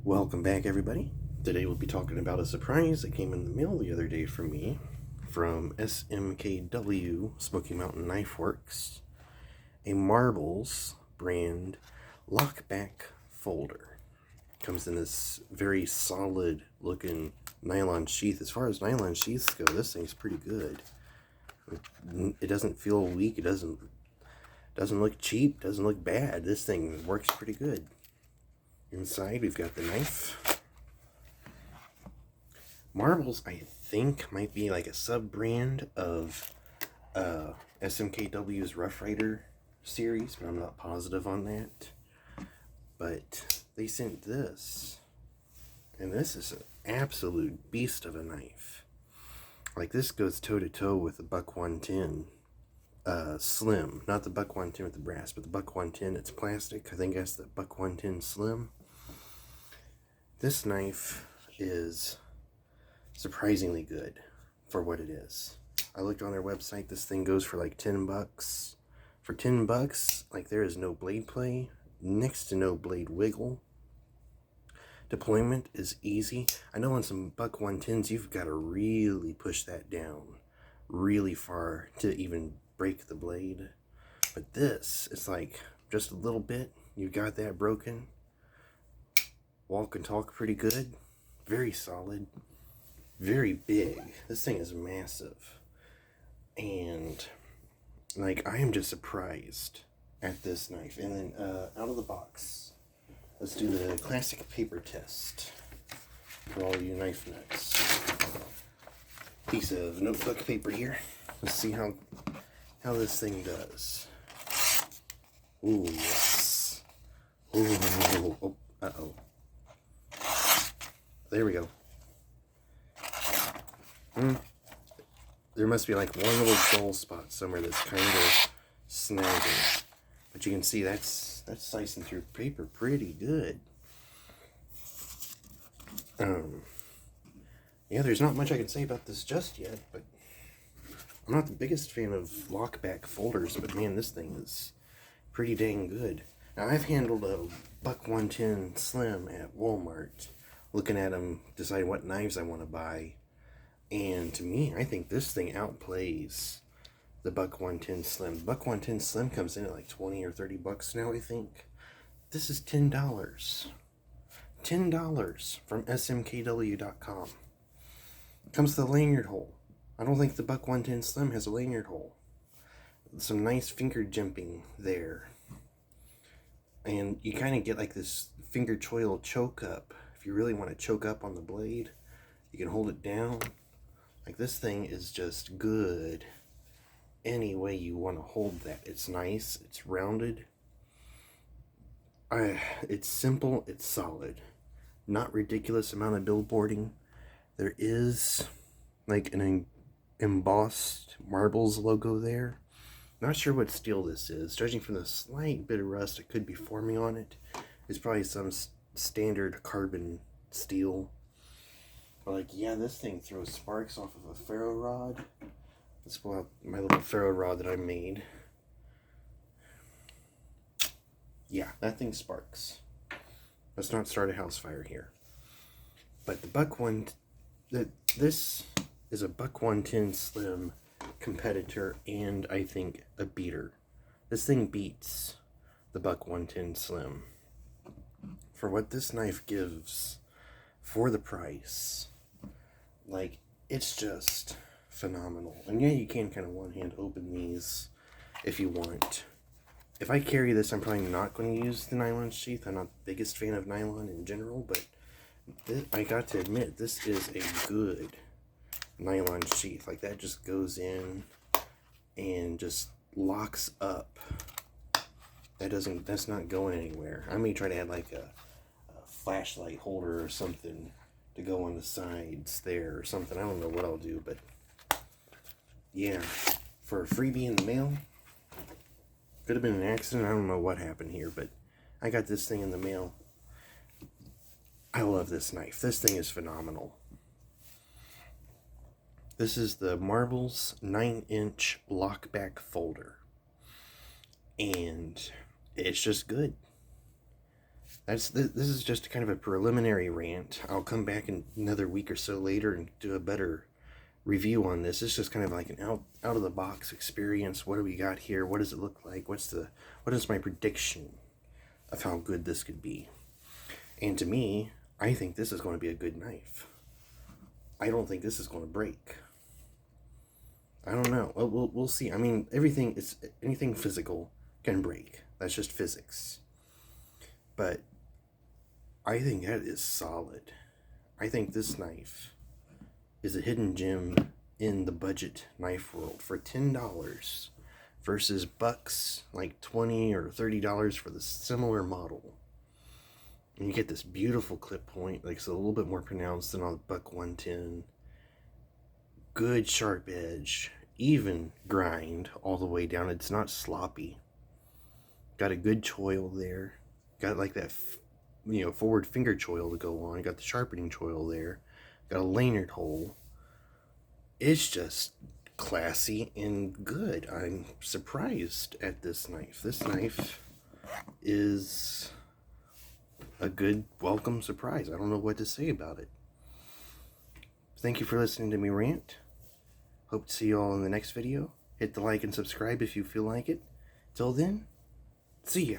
Welcome back, everybody. Today we'll be talking about a surprise that came in the mail the other day from me from SMKW, Smoky Mountain Knife Works, a Marbles brand lockback folder. Comes in this very solid looking nylon sheath. As far as nylon sheaths go, this thing's pretty good. It doesn't feel weak. It doesn't look cheap. Doesn't look bad. This thing works pretty good. Inside, we've got the knife. Marbles, I think, might be like a sub-brand of SMKW's Rough Rider series, but I'm not positive on that. But they sent this, and this is an absolute beast of a knife. Like, this goes toe-to-toe with the Buck 110 Slim. Not the Buck 110 with the brass, but the Buck 110, it's plastic. I think that's the Buck 110 Slim. This knife is surprisingly good for what it is. I looked on their website. This thing goes for like $10. For $10, like, there is no blade play, next to no blade wiggle. Deployment is easy. I know on some Buck 110s, you've got to really push that down really far to even break the blade. But this, it's like just a little bit. You got that broken. Walk and talk pretty good. Very solid. Very big. This thing is massive. And, like, I am just surprised at this knife. And then, out of the box, let's do the classic paper test for all you knife nuts. Piece of notebook paper here. Let's see how this thing does. Ooh, yes. Ooh, oh, uh-oh. There we go. There must be like one little dull spot somewhere that's kind of snagging. But you can see that's slicing through paper pretty good. Yeah, there's not much I can say about this just yet, but I'm not the biggest fan of lockback folders, but man, this thing is pretty dang good. Now, I've handled a Buck 110 Slim at Walmart, looking at them, deciding what knives I want to buy. And to me, I think this thing outplays the Buck 110 Slim. Buck 110 Slim comes in at like 20 or 30 bucks now, I think. This is $10. $10 from smkw.com. Comes with a lanyard hole. I don't think the Buck 110 Slim has a lanyard hole. Some nice finger jimping there. And you kind of get like this finger choil choke up. If you really want to choke up on the blade, you can hold it down. Like, this thing is just good any way you want to hold that. It's nice, it's rounded. It's simple, it's solid. Not ridiculous amount of billboarding. There is like an embossed Marbles logo there. Not sure what steel this is. Judging from the slight bit of rust it could be forming on it, it's probably some standard carbon steel. But, like, yeah, this thing throws sparks off of a ferro rod. Let's pull out my little ferro rod that I made. Yeah, that thing sparks. Let's not start a house fire here. But the Buck 1, this is a Buck 110 Slim competitor, and I think a beater. This thing beats the Buck 110 Slim. For what this knife gives for the price, like, it's just phenomenal. And yeah, you can kind of one-hand open these if you want. If I carry this, I'm probably not going to use the nylon sheath. I'm not the biggest fan of nylon in general, but I got to admit, this is a good nylon sheath. Like, that just goes in and just locks up. That's not going anywhere. I may try to add like a flashlight holder or something to go on the sides there or something. I don't know what I'll do, but yeah, for a freebie in the mail, could have been an accident. I don't know what happened here, but I got this thing in the mail. I love this knife. This thing is phenomenal. This is the Marbles 9-inch lockback folder, and it's just good. This is just kind of a preliminary rant. I'll come back in another week or so later and do a better review on this. It's just kind of like an out of the box experience. What do we got here? What does it look like? What is my prediction of how good this could be? And to me, I think this is going to be a good knife. I don't think this is going to break. I don't know. Well, we'll see. I mean, anything physical can break. That's just physics. But I think that is solid. I think this knife is a hidden gem in the budget knife world for $10 versus bucks like $20 or $30 for the similar model. And you get this beautiful clip point, like it's a little bit more pronounced than on the buck 110. Good sharp edge, even grind all the way down. It's not sloppy. Got a good choil there. Got like that, forward finger choil to go on. Got the sharpening choil there. Got a lanyard hole. It's just classy and good. I'm surprised at this knife. This knife is a good welcome surprise. I don't know what to say about it. Thank you for listening to me rant. Hope to see you all in the next video. Hit the like and subscribe if you feel like it. Till then, see ya.